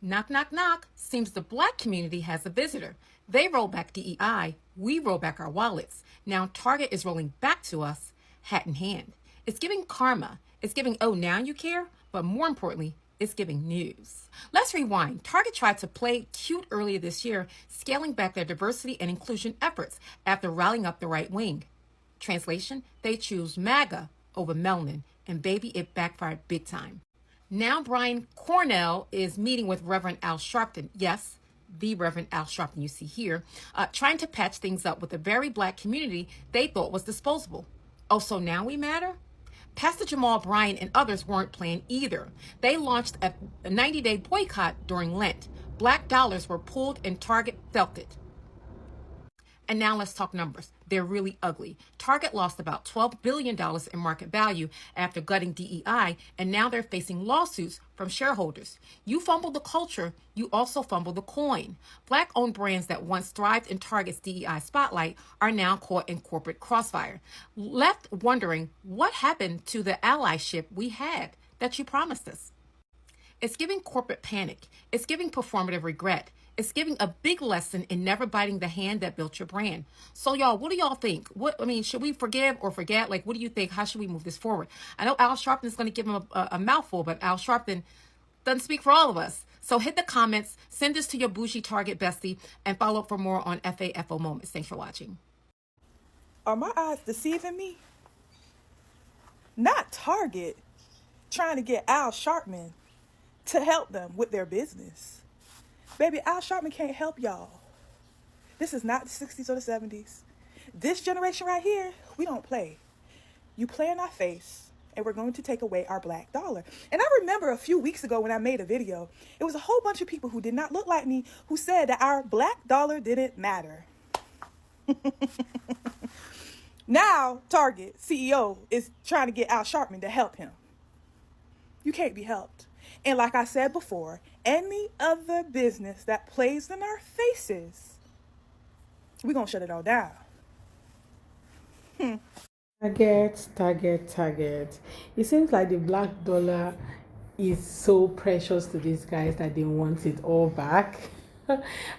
Knock, knock, knock. Seems the black community has a visitor. They roll back DEI, we roll back our wallets. Now Target is rolling back to us, hat in hand. It's giving karma. It's giving, oh, now you care? But more importantly, it's giving news. Let's rewind. Target tried to play cute earlier this year, scaling back their diversity and inclusion efforts after rallying up the right wing. Translation, they choose MAGA over melanin, and baby, it backfired big time. Now Brian Cornell is meeting with Reverend Al Sharpton. Yes, the Reverend Al Sharpton you see here, trying to patch things up with a very black community they thought was disposable. Oh, so now we matter? Pastor Jamal Bryant and others weren't playing either. They launched a 90-day boycott during Lent. Black dollars were pulled and Target felt it. And now let's talk numbers. They're really ugly. Target lost about $12 billion in market value after gutting DEI, and now they're facing lawsuits from shareholders. You fumble the culture, you also fumble the coin. Black-owned brands that once thrived in Target's DEI spotlight are now caught in corporate crossfire. Left wondering what happened to the allyship we had that you promised us. It's giving corporate panic. It's giving performative regret. It's giving a big lesson in never biting the hand that built your brand. So y'all, what do y'all think? Should we forgive or forget? Like, what do you think? How should we move this forward? I know Al Sharpton is going to give him a mouthful, but Al Sharpton doesn't speak for all of us. So hit the comments, send this to your bougie Target bestie, and follow up for more on FAFO Moments. Thanks for watching. Are my eyes deceiving me? Not Target trying to get Al Sharpton to help them with their business. Baby, Al Sharpton can't help y'all. This is not the 60s or the 70s. This generation right here, we don't play. You play in our face, and we're going to take away our black dollar. And I remember a few weeks ago when I made a video, it was a whole bunch of people who did not look like me who said that our black dollar didn't matter. Now, Target CEO is trying to get Al Sharpton to help him. You can't be helped. And like I said before, any other business that plays in our faces, we're going to shut it all down. Target. It seems like the black dollar is so precious to these guys that they want it all back.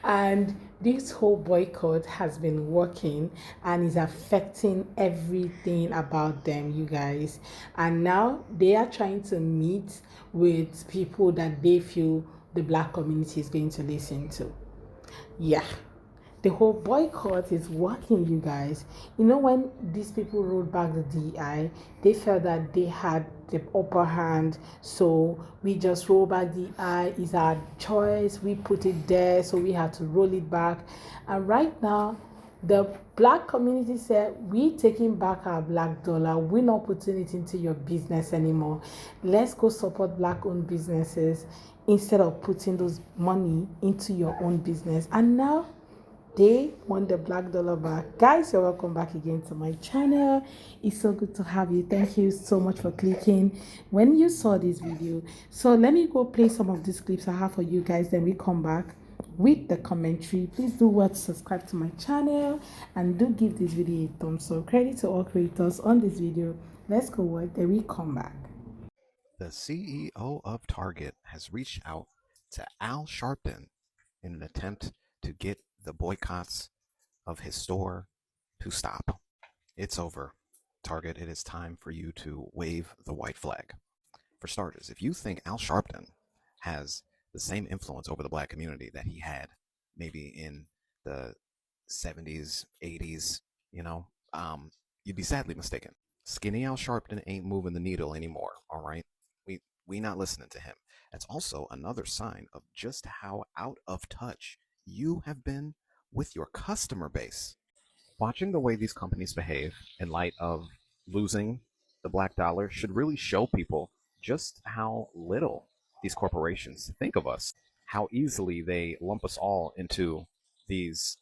And this whole boycott has been working and is affecting everything about them, you guys. And now they are trying to meet with people that they feel the black community is going to listen to. Yeah, the whole boycott is working, you guys. You know, when these people rolled back the DI, they felt that they had the upper hand, so we just roll back DI. It's our choice, we put it there, so we had to roll it back. And right now the black community said, we taking back our black dollar, we're not putting it into your business anymore. Let's go support black owned businesses instead of putting those money into your own business. And now they want the black dollar back. Guys, you're welcome back again to my channel. It's so good to have you. Thank you so much for clicking when you saw this video. So let me go play some of these clips I have for you guys, then we come back with the commentary. Please do what, subscribe to my channel, and do give this video a thumbs up. Credit to all creators on this video. Let's go watch, then we come back. The CEO of Target has reached out to Al Sharpton in an attempt to get the boycotts of his store to stop. It's over. Target, it is time for you to wave the white flag. For starters, if you think Al Sharpton has the same influence over the black community that he had maybe in the 70s, 80s, you'd be sadly mistaken. Skinny Al Sharpton ain't moving the needle anymore, all right? We not listening to him. That's also another sign of just how out of touch you have been with your customer base. Watching the way these companies behave in light of losing the black dollar should really show people just how little these corporations think of us, how easily they lump us all into these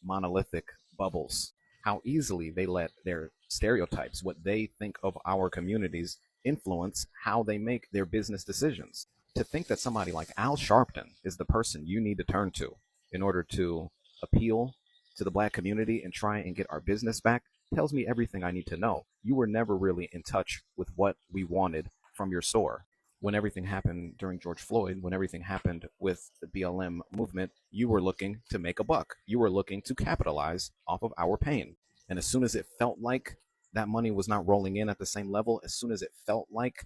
monolithic bubbles, how easily they let their stereotypes, what they think of our communities, influence how they make their business decisions. To think that somebody like Al Sharpton is the person you need to turn to in order to appeal to the black community and try and get our business back tells me everything I need to know. You were never really in touch with what we wanted from your store. when everything happened during George Floyd, when everything happened with the BLM movement, you were looking to make a buck. You were looking to capitalize off of our pain. And as soon as it felt like that money was not rolling in at the same level, as soon as it felt like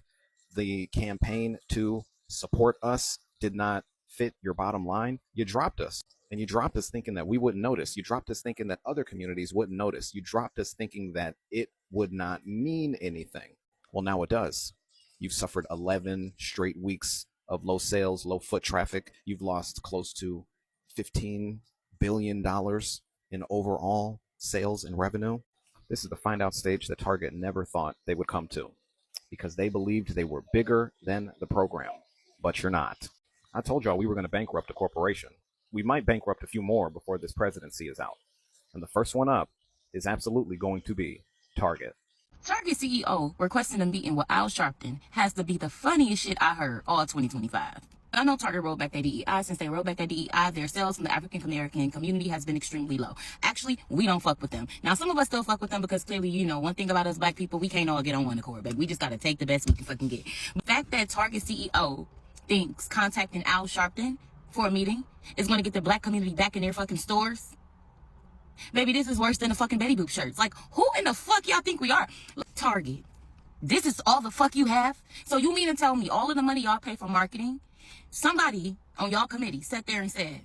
the campaign to support us did not fit your bottom line, you dropped us. And you dropped us thinking that we wouldn't notice. You dropped us thinking that other communities wouldn't notice. You dropped us thinking that it would not mean anything. Well, now it does. You've suffered 11 straight weeks of low sales, low foot traffic. You've lost close to $15 billion in overall sales and revenue. This is the find out stage that Target never thought they would come to, because they believed they were bigger than the program. But you're not. I told y'all we were going to bankrupt a corporation. We might bankrupt a few more before this presidency is out. And the first one up is absolutely going to be Target. Target CEO requesting a meeting with Al Sharpton has to be the funniest shit I heard all 2025. I know Target rolled back their DEI. Since they rolled back their DEI, their sales from the African American community has been extremely low. Actually, we don't fuck with them. Now, some of us still fuck with them because clearly, you know, one thing about us black people, we can't all get on one accord, baby. We just gotta take the best we can fucking get. The fact that Target CEO thinks contacting Al Sharpton for a meeting is going to get the black community back in their fucking stores. Baby, this is worse than the fucking Betty Boop shirts. Like, who in the fuck y'all think we are? Target, this is all the fuck you have? So you mean to tell me all of the money y'all pay for marketing, somebody on y'all committee sat there and said,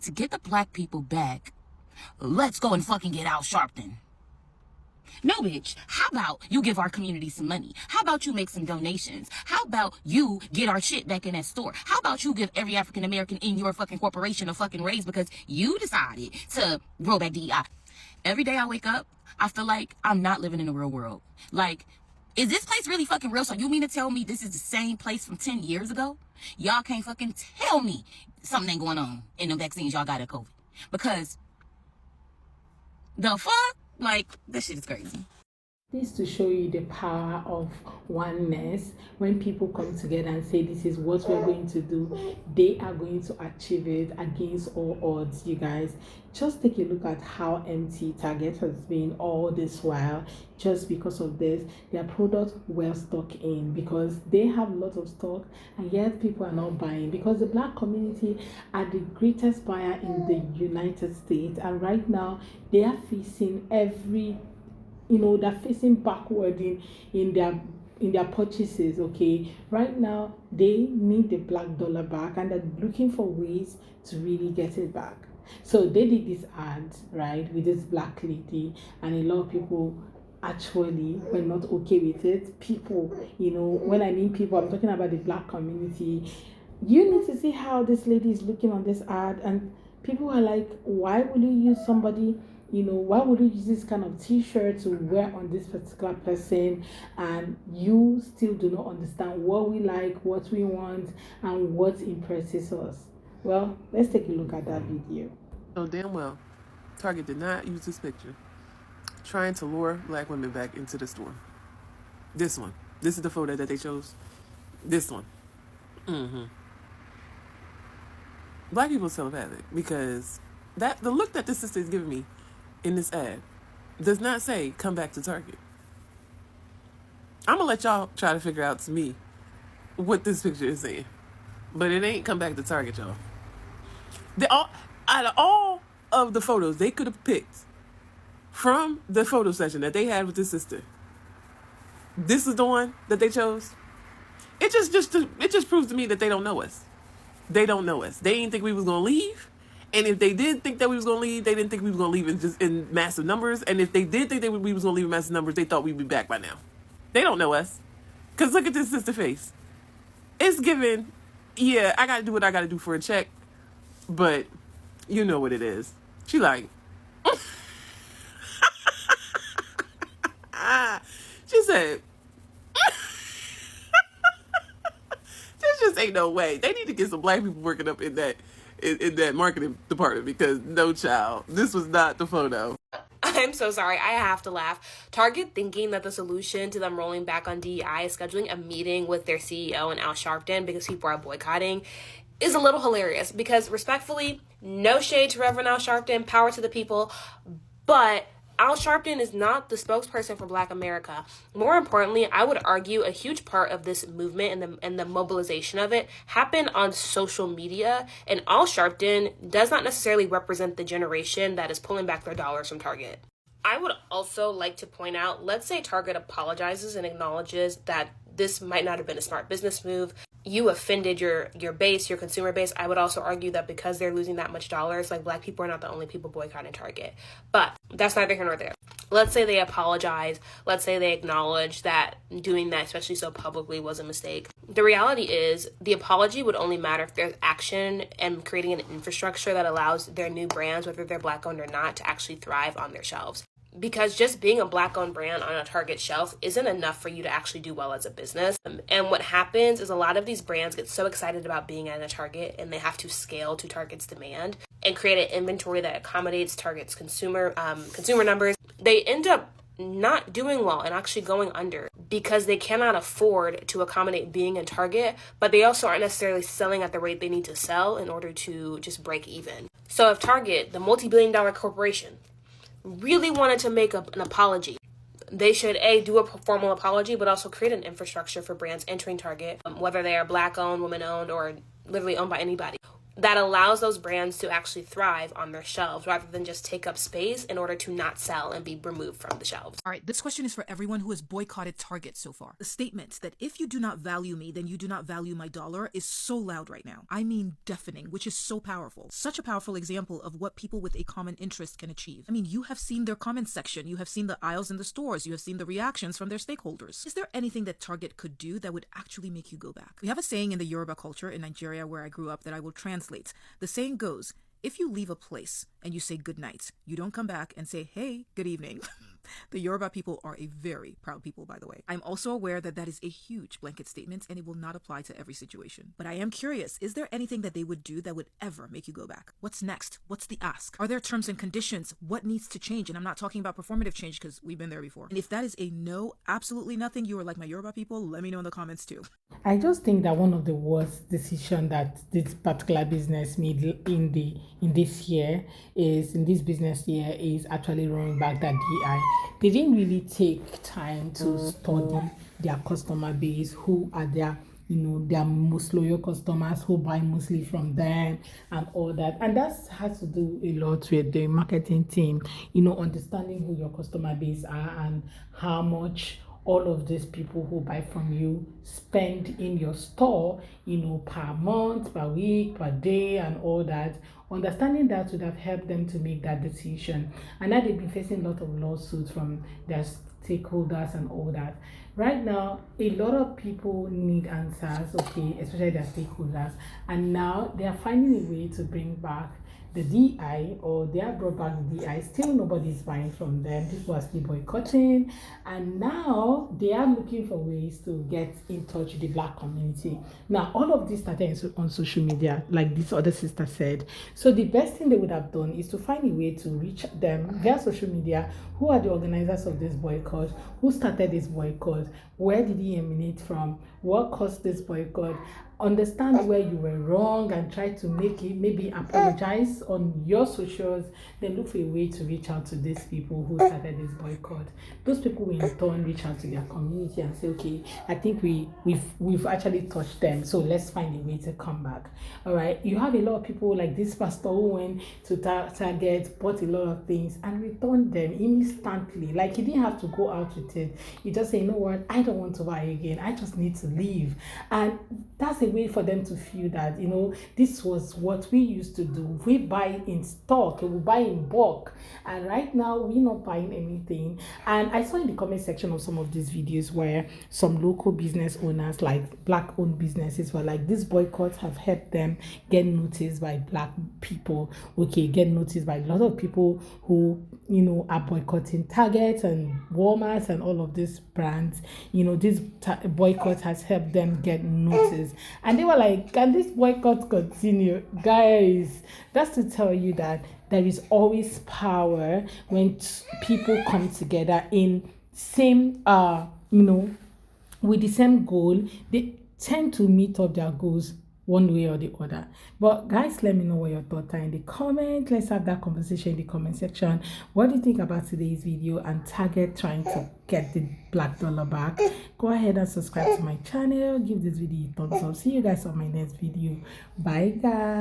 to get the black people back, let's go and fucking get Al Sharpton. No, bitch. How about you give our community some money? How about you make some donations? How about you get our shit back in that store? How about you give every African American in your fucking corporation a fucking raise because you decided to roll back DEI? Every day I wake up, I feel like I'm not living in the real world. Like, is this place really fucking real? So you mean to tell me this is the same place from 10 years ago? Y'all can't fucking tell me something ain't going on in the vaccines y'all got at COVID. Because the fuck? Like, this shit is crazy. This to show you the power of oneness. When people come together and say this is what we're going to do, they are going to achieve it against all odds. You guys, just take a look at how empty Target has been all this while. Just because of this, their product well stuck in, because they have a lot of stock and yet people are not buying, because the black community are the greatest buyer in the United States, and right now they are facing they're facing backward in their purchases. Okay, right now they need the black dollar back and they're looking for ways to really get it back. So they did this ad, right, with this black lady, and a lot of people actually were not okay with it. People, when I mean people, I'm talking about the black community. You need to see how this lady is looking on this ad, and people are like, why would you use somebody, why would you use this kind of t-shirt to wear on this particular person, and you still do not understand what we like, what we want, and what impresses us? Well, let's take a look at that video. Oh, damn well, Target did not use this picture trying to lure black women back into the store. This one. This is the photo that they chose. This one. Black people is telepathic, because the look that this sister is giving me in this ad does not say come back to Target. I'm gonna let y'all try to figure out to me what this picture is saying, but it ain't come back to Target, y'all. Out of all of the photos they could have picked from the photo session that they had with this sister, this is the one that they chose. It just proves to me that they don't know us. They don't know us. They didn't think we was gonna leave. And if they did think that we was going to leave, they didn't think we was going to leave in massive numbers. And if they did think that we was going to leave in massive numbers, they thought we'd be back by now. They don't know us. Because look at this sister face. It's given, yeah, I got to do what I got to do for a check. But you know what it is. She like, she said, this just ain't no way. They need to get some black people working up in that marketing department, because no, child, this was not the photo. I'm so sorry, I have to laugh. Target thinking that the solution to them rolling back on DEI is scheduling a meeting with their CEO and Al Sharpton because people are boycotting is a little hilarious, because respectfully, no shade to Reverend Al Sharpton, power to the people, but Al Sharpton is not the spokesperson for Black America. More importantly, I would argue a huge part of this movement and the mobilization of it happened on social media, and Al Sharpton does not necessarily represent the generation that is pulling back their dollars from Target. I would also like to point out, let's say Target apologizes and acknowledges that this might not have been a smart business move. You offended your base, your consumer base. I would also argue that because they're losing that much dollars, like Black people are not the only people boycotting Target. But that's neither here nor there. Let's say they apologize. Let's say they acknowledge that doing that, especially so publicly, was a mistake. The reality is the apology would only matter if there's action and creating an infrastructure that allows their new brands, whether they're Black owned or not, to actually thrive on their shelves. Because just being a Black owned brand on a Target shelf isn't enough for you to actually do well as a business. And what happens is a lot of these brands get so excited about being at a Target and they have to scale to Target's demand and create an inventory that accommodates Target's consumer numbers. They end up not doing well and actually going under because they cannot afford to accommodate being in Target, but they also aren't necessarily selling at the rate they need to sell in order to just break even. So if Target, the multi-billion-dollar corporation, really wanted to make an apology, they should do a formal apology, but also create an infrastructure for brands entering Target, whether they are Black owned, women owned, or literally owned by anybody, that allows those brands to actually thrive on their shelves rather than just take up space in order to not sell and be removed from the shelves. All right, this question is for everyone who has boycotted Target so far. The statement that if you do not value me, then you do not value my dollar is so loud right now. I mean deafening, which is so powerful. Such a powerful example of what people with a common interest can achieve. I mean, you have seen their comment section, you have seen the aisles in the stores, you have seen the reactions from their stakeholders. Is there anything that Target could do that would actually make you go back? We have a saying in the Yoruba culture in Nigeria where I grew up that I will translate. The saying goes, if you leave a place and you say good night, you don't come back and say, hey, good evening. The Yoruba people are a very proud people, by the way. I'm also aware that that is a huge blanket statement and it will not apply to every situation. But I am curious, is there anything that they would do that would ever make you go back? What's next? What's the ask? Are there terms and conditions? What needs to change? And I'm not talking about performative change because we've been there before. And if that is a no, absolutely nothing, you are like my Yoruba people, let me know in the comments too. I just think that one of the worst decisions that this particular business made in this business year is actually rolling back that DI. They didn't really take time to study their customer base, who are their most loyal customers, who buy mostly from them and all that. And that has to do a lot with the marketing team, understanding who your customer base are and how much all of these people who buy from you spend in your store, per month, per week, per day, and all that. Understanding that would have helped them to make that decision. And now they've been facing a lot of lawsuits from their stakeholders and all that. Right now, a lot of people need answers, especially their stakeholders. And now they are finding a way to bring back the DI, or they have brought back the DI. Still nobody's buying from them. People are still boycotting, and now they are looking for ways to get in touch with the Black community. Now all of this started on social media, like this other sister said. So the best thing they would have done is to find a way to reach them via social media. Who are the organizers of this boycott? Who started this boycott? Where did it emanate from? What caused this boycott? Understand where you were wrong and try to make it, maybe apologize on your socials, then look for a way to reach out to these people who started this boycott. Those people will in turn reach out to their community and say, okay, I think we've actually touched them, so let's find a way to come back. All right, you have a lot of people like this pastor who went to Target, bought a lot of things and returned them instantly. Like, he didn't have to go out with it. He just said, you know what, I don't want to buy again, I just need to leave. And that's a way for them to feel that, this was what we used to do. We buy in stock, we buy in bulk, and right now we're not buying anything. And I saw in the comment section of some of these videos where some local business owners, like Black owned businesses, were like, these boycotts have helped them get noticed by Black people, get noticed by a lot of people who are boycotting Target and Walmart and all of these brands. This boycott has helped them get noticed. And they were like, can this boycott continue? Guys, that's to tell you that there is always power when people come together in same, with the same goal. They tend to meet up their goals one way or the other. But guys, let me know what your thoughts are in the comment. Let's have that conversation in the comment section. What do you think about today's video and Target trying to get the black dollar back? Go ahead and subscribe to my channel. Give this video a thumbs up. See you guys on my next video. Bye guys.